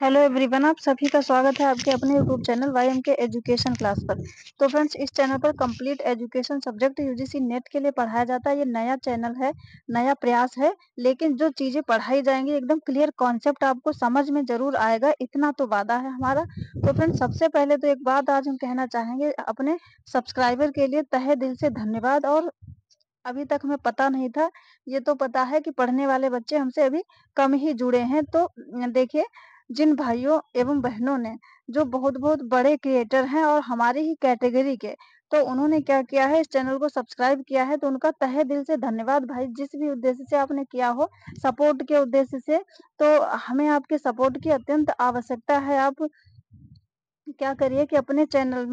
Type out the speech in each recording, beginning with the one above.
Hello everyone, आप सभी का स्वागत है आपके अपने यूट्यूब चैनल वाईएम के एजुकेशन क्लास पर। तो फ्रेंड्स, इस चैनल पर complete education subject UGC net के लिए पढ़ाया जाता है। ये नया चैनल है, नया प्रयास है, लेकिन जो चीजें पढ़ाई जाएंगी एकदम क्लियर कॉन्सेप्ट आपको समझ में जरूर आएगा, इतना तो वादा है हमारा। तो फ्रेंड्स, सबसे पहले तो एक बात आज हम कहना चाहेंगे अपने सब्सक्राइबर के लिए तहे दिल से धन्यवाद। और अभी तक हमें पता नहीं था, ये तो पता है कि पढ़ने वाले बच्चे हमसे अभी कम ही जुड़े हैं। तो देखिए, जिन भाइयों एवं बहनों ने जो बहुत-बहुत बड़े क्रिएटर हैं और हमारी ही कैटेगरी के, तो उन्होंने क्या किया है, इस चैनल को सब्सक्राइब किया है, तो उनका तहे दिल से धन्यवाद भाई। जिस भी उद्देश्य से आपने किया हो, सपोर्ट के उद्देश्य से, तो हमें आपके सपोर्ट की अत्यंत आवश्यकता है। आप क्या करिए कि अपने चैनल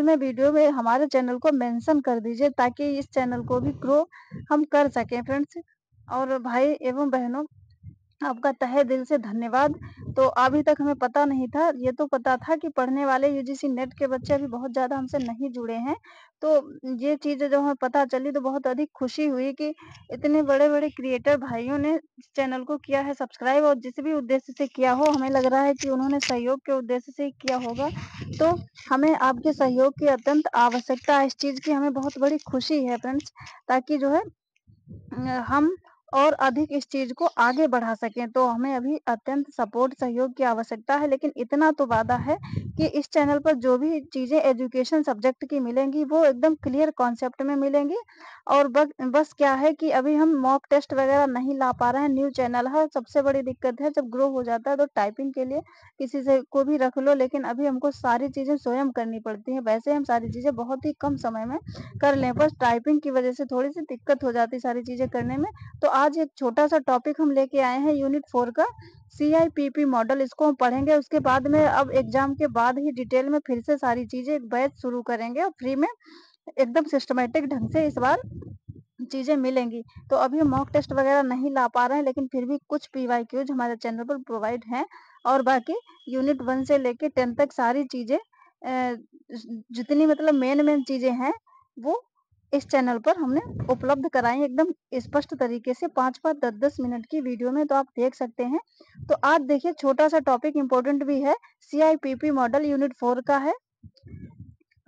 में वीडियो में हमारे चैनल को मेंशन कर दीजिए, ताकि इस चैनल को भी ग्रो हम कर सकें फ्रेंड्स। और भाई एवं बहनों, आपका तहे दिल से धन्यवाद। तो अभी तक हमें पता नहीं था, ये तो पता था कि पढ़ने वाले यूजीसी नेट के बच्चे अभी बहुत ज़्यादा हमसे नहीं जुड़े हैं। तो ये चीज़ें जब हमें पता चली तो बहुत अधिक खुशी हुई कि इतने बड़े-बड़े क्रिएटर भाइयों ने इस चैनल को किया है सब्सक्राइब, और जिस भी उद्देश्य से किया हो, हमें लग रहा है कि उन्होंने सहयोग के उद्देश्य से ही किया होगा। तो हमें आपके सहयोग की अत्यंत आवश्यकता है, इस चीज़ की हमें बहुत बड़ी खुशी है फ्रेंड्स, ताकि जो है हम और अधिक इस चीज़ को आगे बढ़ा सकें। तो हमें अभी अत्यंत सपोर्ट सहयोग की आवश्यकता है, लेकिन इतना तो वादा है कि इस चैनल पर जो भी चीज़ें एजुकेशन सब्जेक्ट की मिलेंगी वो एकदम क्लियर कॉन्सेप्ट में मिलेंगी। और बस क्या है कि अभी हम मॉक टेस्ट वगैरह नहीं ला पा रहे हैं, न्यू चैनल है। सबसे बड़ी दिक्कत है, जब ग्रो हो जाता है तो टाइपिंग के लिए किसी से को भी रख लो, लेकिन अभी हमको सारी चीज़ें स्वयं करनी पड़ती हैं। वैसे हम सारी चीज़ें बहुत ही कम समय में कर लें, बस टाइपिंग की वजह से थोड़ी-सी दिक्कत हो जाती है सारी चीज़ें करने में। तो आज एक छोटा-सा टॉपिक हम लेके आए हैं यूनिट 4 का, सीआईपीपी मॉडल, इसको हम पढ़ेंगे। उसके बाद में अब एग्ज़ाम के बाद ही डिटेल में फिर से सारी चीज़ें एक बैच शुरू करेंगे, और फ्री में एकदम सिस्टमैटिक ढंग से इस बार चीज़ें मिलेंगी। तो अभी हम मॉक टेस्ट वगैरह नहीं ला पा रहे हैं, लेकिन फिर भी कुछ पीवाईक्यूज़ हमारे चैनल पर प्रोवाइड हैं। और बाकी यूनिट 1 से लेके 10 तक सारी चीज़ें जितनी मतलब मेन-मेन चीज़ें हैं, वो इस चैनल पर हमने उपलब्ध कराई हैं एकदम स्पष्ट तरीके से, 5-5, 10-10 मिनट की वीडियो में, तो आप देख सकते हैं। तो आज देखिए, छोटा-सा टॉपिक इम्पोर्टेंट भी है, सीआईपीपी मॉडल यूनिट 4 का है,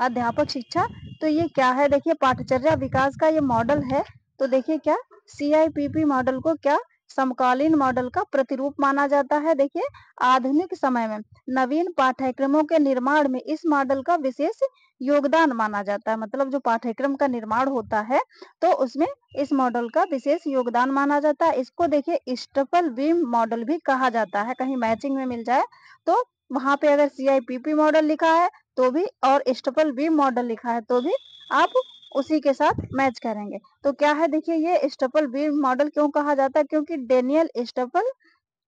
अध्यापक शिक्षा। तो ये क्या है, देखिए, पाठचर्या विकास का ये मॉडल है। तो देखिए क्या, सीआईपीपी मॉडल को क्या समकालीन मॉडल का प्रतिरूप माना जाता है। देखिए, आधुनिक समय में नवीन पाठ्यक्रमों के निर्माण में इस मॉडल का विशेष योगदान माना जाता है। मतलब जो पाठ्यक्रम का निर्माण होता है, तो उसमें इस मॉडल का विशेष योगदान माना जाता है। इसको देखिए स्टेपल बीम मॉडल भी कहा जाता है, कहीं मैचिंग में मिल जाए तो वहां पे अगर सीआईपीपी मॉडल लिखा है तो भी, और स्टेपल बीम मॉडल लिखा है तो भी, आप उसी के साथ मैच करेंगे। तो क्या है, देखिए, ये स्टेपल बीम मॉडल क्यों कहा जाता है, क्योंकि डेनियल स्टेपल,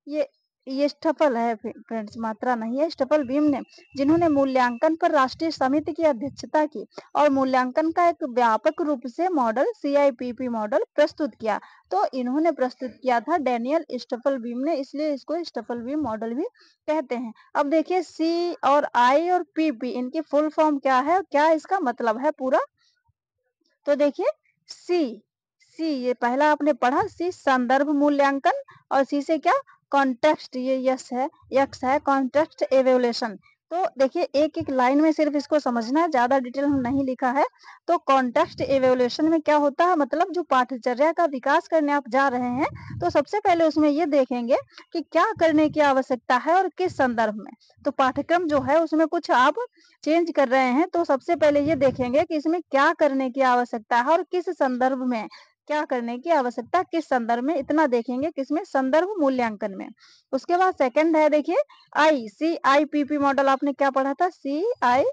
ये ये स्टेपल है फ्रेंड्स, मात्रा नहीं है, स्टेपल बीम ने, जिन्होंने मूल्यांकन पर राष्ट्रीय समिति की अध्यक्षता की और मूल्यांकन का एक व्यापक रूप से मॉडल सीआईपीपी मॉडल प्रस्तुत किया। तो इन्होंने प्रस्तुत किया था डेनियल स्टेपल बीम ने, इसलिए इसको स्टेपल बीम मॉडल भी कहते हैं। अब देखिए, सी और आई और पीपी, इनकी फुल फॉर्म क्या है, क्या इसका मतलब है पूरा। तो देखिए, सी सी ये पहला आपने पढ़ा, सी संदर्भ मूल्यांकन, और सी से क्या, कॉन्टेक्स्ट, ये यस है, यक्स है, कॉन्टेक्स्ट एवेल्युएशन। तो देखिए, एक एक लाइन में सिर्फ इसको समझना है, ज्यादा डिटेल हम नहीं लिखा है। तो कॉन्टेक्स्ट एवेल्युएशन में क्या होता है, मतलब जो पाठचर्या का विकास करने आप जा रहे हैं, तो सबसे पहले उसमें ये देखेंगे कि क्या करने की आवश्यकता है और किस संदर्भ में। तो पाठ्यक्रम जो है उसमें कुछ आप चेंज कर रहे हैं, तो सबसे पहले ये देखेंगे कि इसमें क्या करने की आवश्यकता है और किस संदर्भ में, क्या करने की आवश्यकता किस संदर्भ में, इतना देखेंगे किसमें, संदर्भ मूल्यांकन में। उसके बाद सेकंड है, देखिए, आई, सी आई पी पी मॉडल, आपने क्या पढ़ा था, सी आई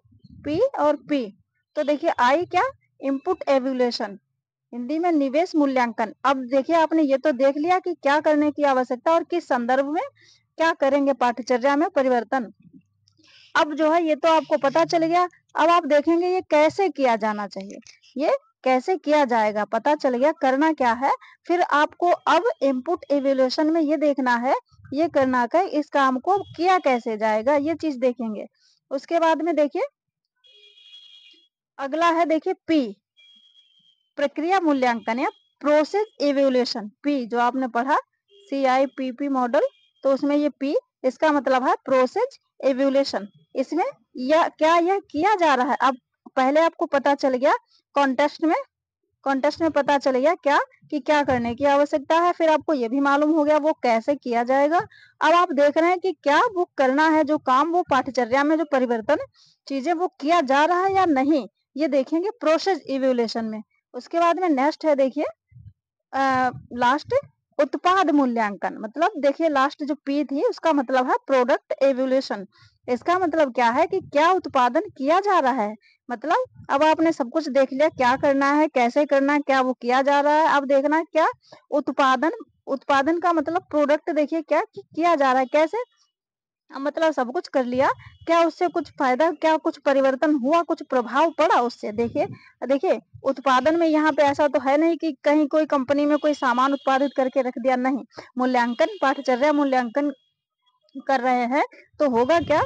पी और पी। तो देखिए, आई क्या, इनपुट एवेल्युएशन, हिंदी में निवेश मूल्यांकन। अब देखिए, आपने ये तो देख लिया कि क्या करने की आवश्यकता और किस संदर्भ में क्या करेंगे, पाठचर्या में परिवर्तन। अब जो है ये तो आपको पता चल गया। अब आप देखेंगे ये कैसे किया जाना चाहिए, ये कैसे किया जाएगा, पता चल गया करना क्या है। फिर आपको अब इनपुट इवैल्यूएशन में ये देखना है, ये करना है, इस काम को किया कैसे जाएगा, ये चीज देखेंगे। उसके बाद में देखिए, अगला है, देखिए, पी, प्रक्रिया मूल्यांकन या प्रोसेस इवैल्यूएशन। पी जो आपने पढ़ा, CIPP मॉडल, तो उसमें ये P इसका मतलब है प्रोसेस इवोल्यूशन। इसमें यह किया जा रहा है। अब पहले आपको पता चल गया कॉन्टेक्स्ट में पता चल गया क्या कि क्या करने की आवश्यकता है, फिर आपको ये भी मालूम हो गया वो कैसे किया जाएगा। अब आप देख रहे हैं कि क्या वो करना है जो काम, वो पाठ्यचर्या में जो परिवर्तन चीजें वो किया जा रहा है या नहीं, ये देखेंगे प्रोसेस इवोल्यूशन में। उसके बाद में नेक्स्ट है, देखिए लास्ट उत्पाद मूल्यांकन। मतलब देखिए लास्ट जो पी थी उसका मतलब है प्रोडक्ट एवोल्यूशन। इसका मतलब क्या है कि क्या उत्पादन किया जा रहा है। मतलब अब आपने सब कुछ देख लिया, क्या करना है, कैसे करना है, क्या वो किया जा रहा है। अब देखना है क्या उत्पादन, उत्पादन का मतलब प्रोडक्ट देखिए क्या किया जा रहा है, कैसे। मतलब सब कुछ कर लिया, क्या उससे कुछ फायदा, क्या कुछ परिवर्तन हुआ, कुछ प्रभाव पड़ा उससे। देखिए देखिए उत्पादन में यहाँ पे ऐसा तो है नहीं कि कहीं कोई कंपनी में कोई सामान उत्पादित करके रख दिया, नहीं। मूल्यांकन, पाठ्यचर्या मूल्यांकन कर रहे हैं तो होगा क्या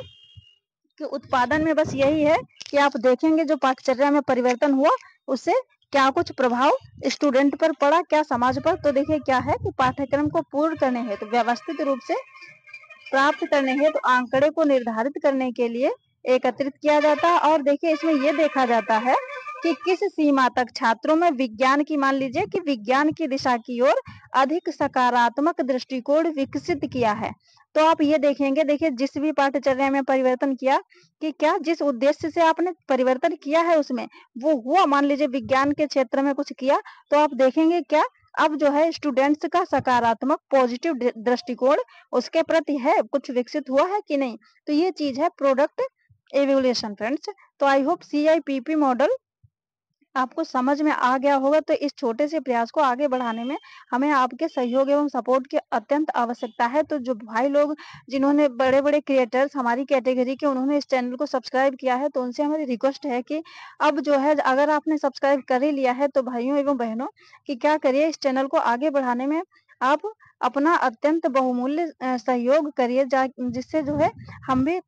कि उत्पादन में बस यही है कि आप देखेंगे जो पाठ्यचर्या में परिवर्तन हुआ उससे क्या कुछ प्रभाव स्टूडेंट पर पड़ा, क्या समाज पर। तो देखिए क्या है कि पाठ्यक्रम को पूर्ण करने हेतु तो व्यवस्थित रूप से प्राप्त करने हेतु तो आंकड़े को निर्धारित करने के लिए एकत्रित किया जाता है। और देखिए इसमें यह देखा जाता है कि किस सीमा तक छात्रों में विज्ञान की, मान लीजिए कि विज्ञान की दिशा की ओर अधिक सकारात्मक दृष्टिकोण विकसित किया है। तो आप ये देखेंगे, देखिए जिस भी पाठ्यचर्या में परिवर्तन किया कि क्या जिस उद्देश्य से आपने परिवर्तन किया है उसमें वो हुआ। मान लीजिए विज्ञान के क्षेत्र में कुछ किया तो आप देखेंगे क्या अब जो है स्टूडेंट्स का सकारात्मक पॉजिटिव दृष्टिकोण उसके प्रति है, कुछ विकसित हुआ है कि नहीं। तो ये चीज है प्रोडक्ट एवोल्यूशन फ्रेंड्स। तो आई होप CIPP मॉडल आपको समझ में आ गया होगा। तो इस छोटे से प्रयास को आगे बढ़ाने में हमें आपके सहयोग एवं सपोर्ट की अत्यंत आवश्यकता है। तो जो भाई लोग जिन्होंने बड़े बड़े क्रिएटर्स हमारी कैटेगरी के उन्होंने इस चैनल को सब्सक्राइब किया है तो उनसे हमारी रिक्वेस्ट है कि अब जो है अगर आपने सब्सक्राइब कर ही लिया है तो भाइयों एवं बहनों कि क्या करिए, इस चैनल को आगे बढ़ाने में आप अपना अत्यंत बहुमूल्य सहयोग करिए, जिससे जो है हम भी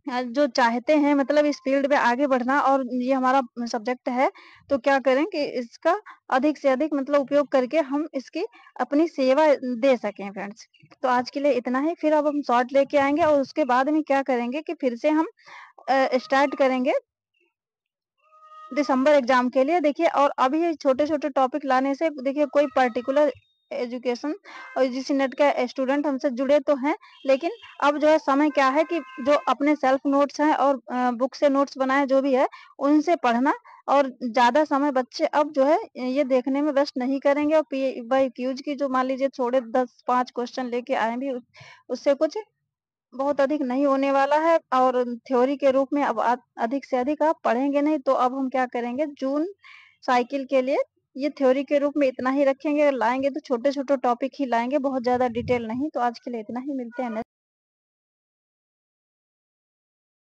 जो चाहते हैं मतलब इस फील्ड में आगे बढ़ना और ये हमारा सब्जेक्ट है तो क्या करें कि इसका अधिक से अधिक मतलब उपयोग करके हम इसकी अपनी सेवा दे सकें फ्रेंड्स। तो आज के लिए इतना ही, फिर अब हम शॉर्ट लेके आएंगे और उसके बाद में क्या करेंगे कि फिर से हम स्टार्ट करेंगे दिसंबर एग्जाम के लिए। देखिए और अभी ये छोटे छोटे टॉपिक लाने से देखिए कोई पर्टिकुलर एजुकेशन और यूजीसी नेट का स्टूडेंट हमसे जुड़े तो हैं, लेकिन अब जो है समय क्या है कि जो अपने सेल्फ नोट्स हैं और बुक से नोट्स बनाए जो भी है उनसे पढ़ना, और ज्यादा समय बच्चे अब जो है ये देखने में वेस्ट नहीं करेंगे। और PYQs की जो मान लीजिए थोड़े 10-5 क्वेश्चन लेके आए भी उससे कुछ बहुत अधिक नहीं होने वाला है। और थ्योरी के रूप में अब अधिक से अधिक आप पढ़ेंगे नहीं, तो अब हम क्या करेंगे जून साइकिल के लिए ये थ्योरी के रूप में इतना ही रखेंगे। लाएंगे तो छोटे छोटे टॉपिक ही लाएंगे, बहुत ज्यादा डिटेल नहीं। तो आज के लिए इतना ही, मिलते हैं नेक्स्ट